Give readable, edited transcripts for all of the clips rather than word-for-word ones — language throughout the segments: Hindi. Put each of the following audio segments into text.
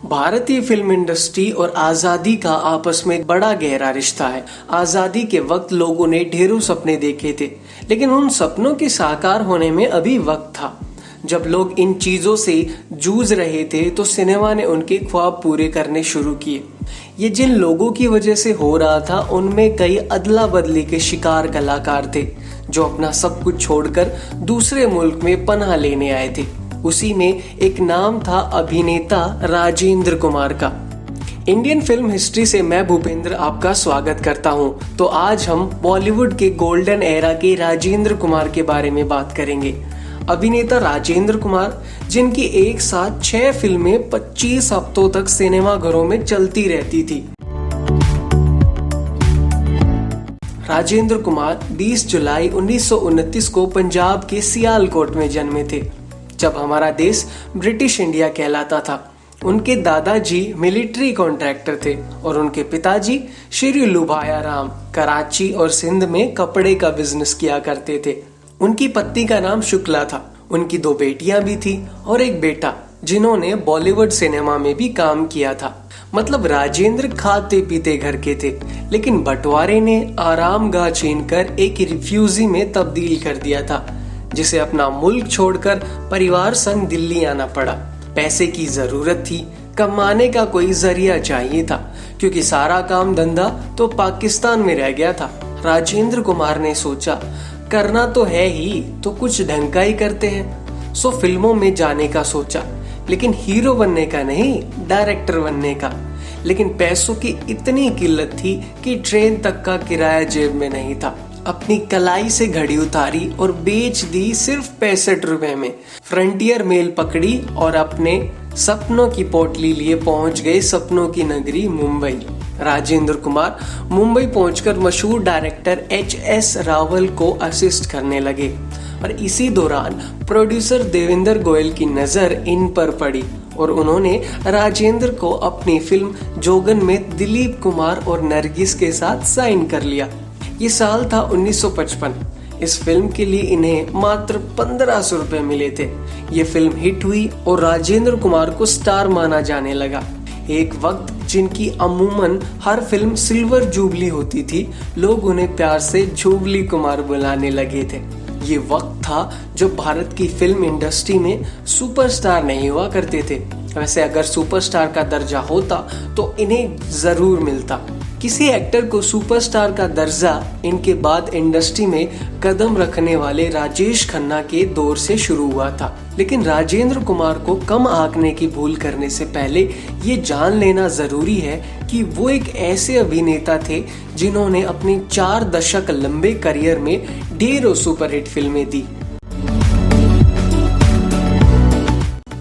भारतीय फिल्म इंडस्ट्री और आजादी का आपस में एक बड़ा गहरा रिश्ता है। आजादी के वक्त लोगों ने ढेरों सपने देखे थे, लेकिन उन सपनों के साकार होने में अभी वक्त था। जब लोग इन चीजों से जूझ रहे थे तो सिनेमा ने उनके ख्वाब पूरे करने शुरू किए। ये जिन लोगों की वजह से हो रहा था, उनमें कई अदला बदली के शिकार कलाकार थे जो अपना सब कुछ छोड़कर दूसरे मुल्क में पनाह लेने आए थे। उसी में एक नाम था अभिनेता राजेंद्र कुमार का। इंडियन फिल्म हिस्ट्री से मैं भूपेंद्र आपका स्वागत करता हूं। तो आज हम बॉलीवुड के गोल्डन एरा के राजेंद्र कुमार के बारे में बात करेंगे। अभिनेता राजेंद्र कुमार, जिनकी एक साथ 6 फिल्में 25 हफ्तों तक सिनेमा घरों में चलती रहती थी। राजेंद्र कुमार 20 जुलाई 1929 को पंजाब के सियालकोट में जन्मे थे, जब हमारा देश ब्रिटिश इंडिया कहलाता था। उनके दादाजी मिलिट्री कॉन्ट्रैक्टर थे और उनके पिताजी श्री लुभाया राम कराची और सिंध में कपड़े का बिजनेस किया करते थे। उनकी पत्नी का नाम शुक्ला था। उनकी 2 बेटियां भी थी और एक बेटा, जिन्होंने बॉलीवुड सिनेमा में भी काम किया था। मतलब राजेंद्र खाते पीते घर के थे, लेकिन बंटवारे ने आरामगाह छीनकर एक रिफ्यूजी में तब्दील कर दिया था, जिसे अपना मुल्क छोड़कर परिवार संग दिल्ली आना पड़ा। पैसे की जरूरत थी, कमाने का कोई जरिया चाहिए था, क्योंकि सारा काम धंधा तो पाकिस्तान में रह गया था। राजेंद्र कुमार ने सोचा, करना तो है ही, तो कुछ ढंग का ही करते हैं। सो फिल्मों में जाने का सोचा, लेकिन हीरो बनने का नहीं, डायरेक्टर बनने का। लेकिन पैसों की इतनी किल्लत थी कि ट्रेन तक का किराया जेब में नहीं था। अपनी कलाई से घड़ी उतारी और बेच दी सिर्फ 65 रुपए में। फ्रंटियर मेल पकड़ी और अपने सपनों की पोटली लिए पहुंच गए सपनों की नगरी मुंबई। राजेंद्र कुमार मुंबई पहुंचकर मशहूर डायरेक्टर HS रावल को असिस्ट करने लगे और इसी दौरान प्रोड्यूसर देवेंद्र गोयल की नजर इन पर पड़ी और उन्होंने राजेंद्र को अपनी फिल्म जोगन में दिलीप कुमार और नरगिस के साथ साइन कर लिया। ये साल था 1955। इस फिल्म के लिए इन्हें मात्र 1500 रुपए मिले थे। ये फिल्म हिट हुई और राजेंद्र कुमार को स्टार माना जाने लगा। एक वक्त जिनकी अमूमन हर फिल्म सिल्वर जुबली होती थी, लोग उन्हें प्यार से जुबली कुमार बुलाने लगे थे। ये वक्त था जब भारत की फिल्म इंडस्ट्री में सुपरस्टार नहीं हुआ करते थे। वैसे अगर सुपरस्टार का दर्जा होता तो इन्हें जरूर मिलता। किसी एक्टर को सुपरस्टार का दर्जा इनके बाद इंडस्ट्री में कदम रखने वाले राजेश खन्ना के दौर से शुरू हुआ था। लेकिन राजेंद्र कुमार को कम आंकने की भूल करने से पहले ये जान लेना जरूरी है कि वो एक ऐसे अभिनेता थे जिन्होंने अपने 4 दशक लंबे करियर में ढेरों सुपरहिट फिल्में दी।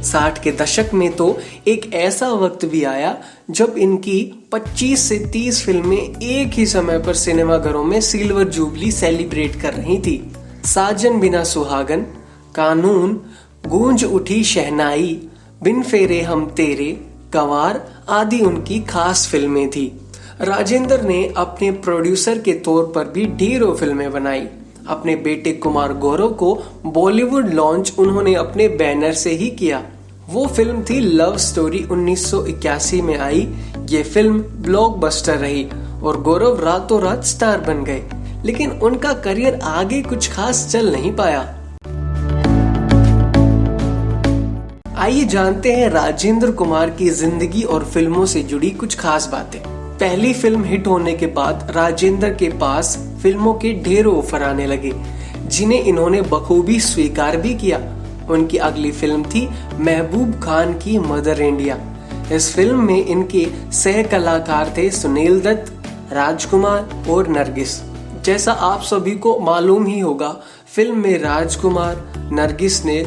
60 के दशक में तो एक ऐसा वक्त भी आया जब इनकी 25 से 30 फिल्में एक ही समय पर सिनेमाघरों में सिल्वर जुबली सेलिब्रेट कर रही थी। साजन बिना सुहागन, कानून, गूंज उठी शहनाई, बिन फेरे हम तेरे, गंवार आदि उनकी खास फिल्में थी। राजेंद्र ने अपने प्रोड्यूसर के तौर पर भी ढेरों फिल्में बनाई। अपने बेटे कुमार गौरव को बॉलीवुड लॉन्च उन्होंने अपने बैनर से ही किया। वो फिल्म थी लव स्टोरी। 1981 में आई ये फिल्म ब्लॉकबस्टर रही और गौरव रातों रात स्टार बन गए, लेकिन उनका करियर आगे कुछ खास चल नहीं पाया। आइए जानते हैं राजेंद्र कुमार की जिंदगी और फिल्मों से जुड़ी कुछ खास बातें। पहली फिल्म हिट होने के बाद राजेंद्र के पास फिल्मों के ढेरों ऑफर आने लगे, जिन्हें इन्होंने बखूबी स्वीकार भी किया। उनकी अगली फिल्म थी महबूब खान की मदर इंडिया। इस फिल्म में इनके सह कलाकार थे सुनील दत्त, राजकुमार और नरगिस। जैसा आप सभी को मालूम ही होगा, फिल्म में राजकुमार, नरगिस ने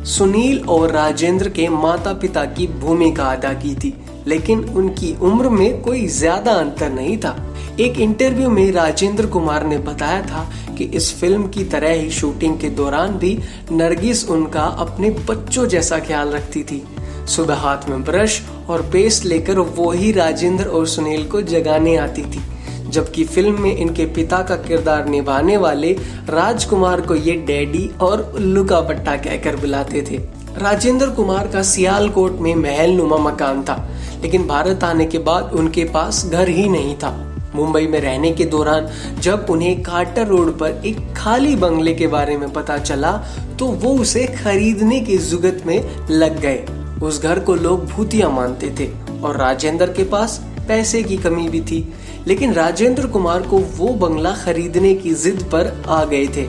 सुनील और राजेंद्र के माता पिता की भूमिका अदा की थी, लेकिन उनकी उम्र में कोई ज्यादा अंतर नहीं था। एक इंटरव्यू में राजेंद्र कुमार ने बताया था कि इस फिल्म की तरह ही शूटिंग के दौरान भी नरगिस उनका अपने बच्चों जैसा ख्याल रखती थी। सुबह हाथ में ब्रश और पेस्ट लेकर वो ही राजेंद्र और सुनील को जगाने आती थी। जबकि फिल्म में इनके पिता का किरदार निभाने वाले राजकुमार को ये डैडी और उल्लू का पट्टा कहकर बुलाते थे। राजेंद्र कुमार का सियालकोट में महल नुमा मकान था, लेकिन भारत आने के बाद उनके पास घर ही नहीं था। मुंबई में रहने के दौरान जब उन्हें कार्टर रोड पर एक खाली बंगले के बारे में पता चला तो वो उसे खरीदने की जुगत में लग गए। उस घर को लोग भूतिया मानते थे और राजेंद्र के पास पैसे की कमी भी थी, लेकिन राजेंद्र कुमार को वो बंगला खरीदने की जिद पर आ गए थे।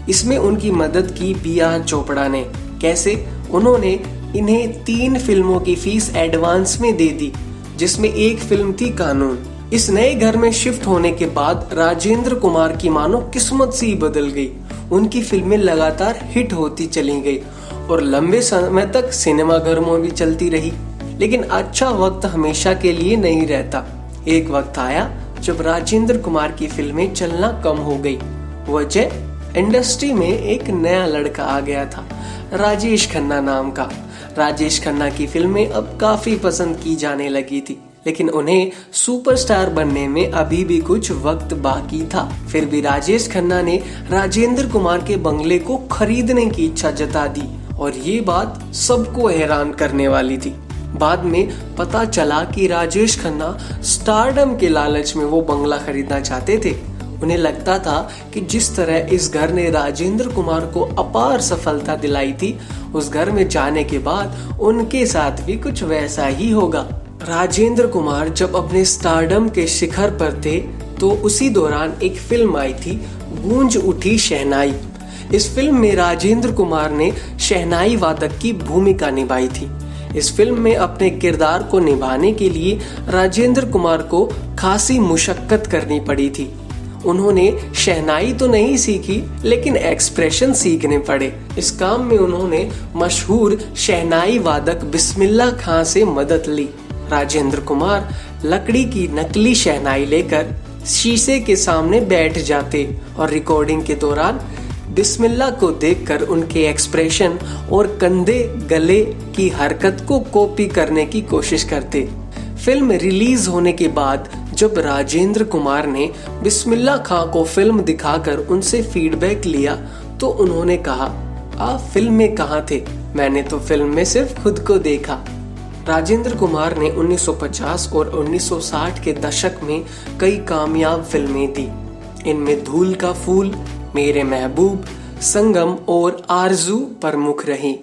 इसमें उनकी मदद की बियान चोपड़ा ने। कैसे? उन्होंने इन्हें 3 फिल्मों की फीस एडवांस में दे दी, जिसमें एक फिल्म थी कानून। इस नए घर में शिफ्ट होने के बाद राजेंद्र कुमार की मानो किस्मत सी बदल गई। उनकी फिल्में लगातार हिट होती चली गई और लंबे समय तक सिनेमा घरों में भी चलती रही। लेकिन अच्छा वक्त हमेशा के लिए नहीं रहता। एक वक्त आया जब राजेंद्र कुमार की फिल्में चलना कम हो गई। वजह, इंडस्ट्री में एक नया लड़का आ गया था, राजेश खन्ना नाम का। राजेश खन्ना की फिल्में अब काफी पसंद की जाने लगी थी, लेकिन उन्हें सुपरस्टार बनने में अभी भी कुछ वक्त बाकी था। फिर भी राजेश खन्ना ने राजेंद्र कुमार के बंगले को खरीदने की इच्छा जता दी और ये बात सबको हैरान करने वाली थी। बाद में पता चला कि राजेश खन्ना स्टारडम के लालच में वो बंगला खरीदना चाहते थे। उन्हें लगता था कि जिस तरह इस घर ने राजेंद्र कुमार को अपार सफलता दिलाई थी, उस घर में जाने के बाद उनके साथ भी कुछ वैसा ही होगा। राजेंद्र कुमार जब अपने स्टारडम के शिखर पर थे तो उसी दौरान एक फिल्म आई थी, गूंज उठी शहनाई। इस फिल्म में राजेंद्र कुमार ने शहनाई वादक की भूमिका निभाई थी। इस फिल्म में अपने किरदार को निभाने के लिए राजेंद्र कुमार को खासी मुशक्कत करनी पड़ी थी। उन्होंने शहनाई तो नहीं सीखी, लेकिन एक्सप्रेशन सीखने पड़े। इस काम में उन्होंने मशहूर शहनाई वादक बिस्मिल्लाह खां से मदद ली। राजेंद्र कुमार लकड़ी की नकली शहनाई लेकर शीशे के सामने बैठ जाते और रिकॉर्डिंग के दौरान बिस्मिल्लाह को देखकर उनके एक्सप्रेशन और कंधे गले की हरकत को कॉपी करने की कोशिश करते। फिल्म रिलीज होने के बाद जब राजेंद्र कुमार ने बिस्मिल्लाह खां को फिल्म दिखाकर उनसे फीडबैक लिया तो उन्होंने कहा, आप फिल्म में कहाँ थे? मैंने तो फिल्म में सिर्फ खुद को देखा। राजेंद्र कुमार ने 1950 और 1960 के दशक में कई कामयाब फिल्में दी। इनमें धूल का फूल, मेरे महबूब, संगम और आरजू प्रमुख रही।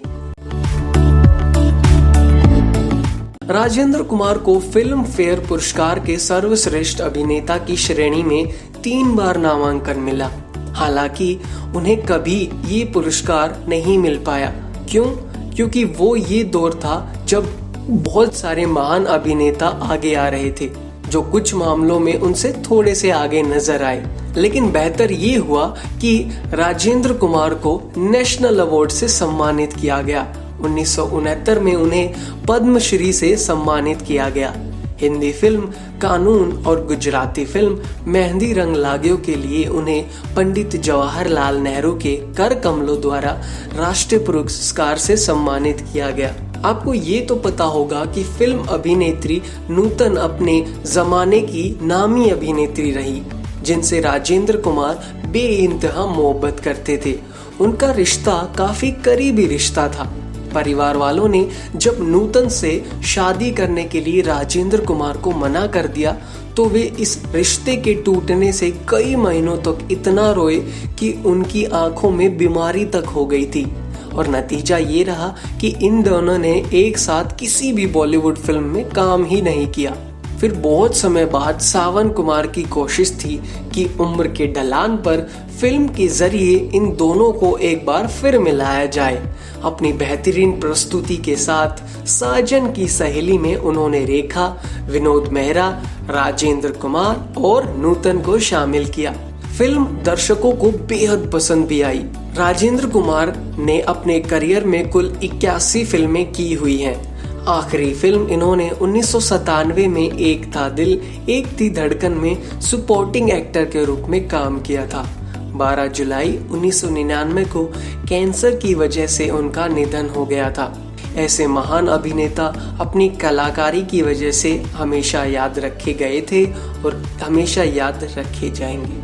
राजेंद्र कुमार को फिल्म फेयर पुरस्कार के सर्वश्रेष्ठ अभिनेता की श्रेणी में 3 बार नामांकन मिला। हालांकि उन्हें कभी ये पुरस्कार नहीं मिल पाया। क्यों? क्योंकि वो ये दौर था जब बहुत सारे महान अभिनेता आगे आ रहे थे, जो कुछ मामलों में उनसे थोड़े से आगे नजर आए। लेकिन बेहतर ये हुआ कि राजेंद्र कुमार को नेशनल अवार्ड से सम्मानित किया गया। 1969 में उन्हें पद्मश्री से सम्मानित किया गया। हिंदी फिल्म कानून और गुजराती फिल्म मेहंदी रंग लाग्यो के लिए उन्हें पंडित जवाहरलाल नेहरू के कर कमलों द्वारा राष्ट्रीय पुरस्कार से सम्मानित किया गया। आपको ये तो पता होगा कि फिल्म अभिनेत्री नूतन अपने जमाने की नामी अभिनेत्री रही, जिनसे राजेंद्र कुमार बेइंतहा मोहब्बत करते थे। उनका रिश्ता काफी करीबी रिश्ता था। परिवार वालों ने जब नूतन से शादी करने के लिए राजेंद्र कुमार को मना कर दिया तो वे इस रिश्ते के टूटने से कई महीनों तक इतना रोए कि उनकी आंखों में बीमारी तक हो गई थी। और नतीजा ये रहा कि इन दोनों ने एक साथ किसी भी बॉलीवुड फिल्म में काम ही नहीं किया। फिर बहुत समय बाद सावन कुमार की कोशिश थी कि उम्र के ढलान पर फिल्म के जरिए इन दोनों को एक बार फिर मिलाया जाए। अपनी बेहतरीन प्रस्तुति के साथ साजन की सहेली में उन्होंने रेखा, विनोद मेहरा, राजेंद्र कुमार और नूतन को शामिल किया। फिल्म दर्शकों को बेहद पसंद भी आई। राजेंद्र कुमार ने अपने करियर में कुल 81 फिल्में की हुई हैं। आखिरी फिल्म इन्होंने 1997 में एक था दिल एक थी धड़कन में सपोर्टिंग एक्टर के रूप में काम किया था। 12 जुलाई 1999 को कैंसर की वजह से उनका निधन हो गया था। ऐसे महान अभिनेता अपनी कलाकारी की वजह से हमेशा याद रखे गए थे और हमेशा याद रखे जाएंगे।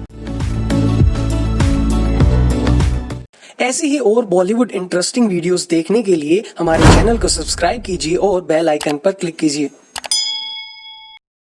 ऐसे ही और बॉलीवुड इंटरेस्टिंग वीडियोस देखने के लिए हमारे चैनल को सब्सक्राइब कीजिए और बेल आइकन पर क्लिक कीजिए।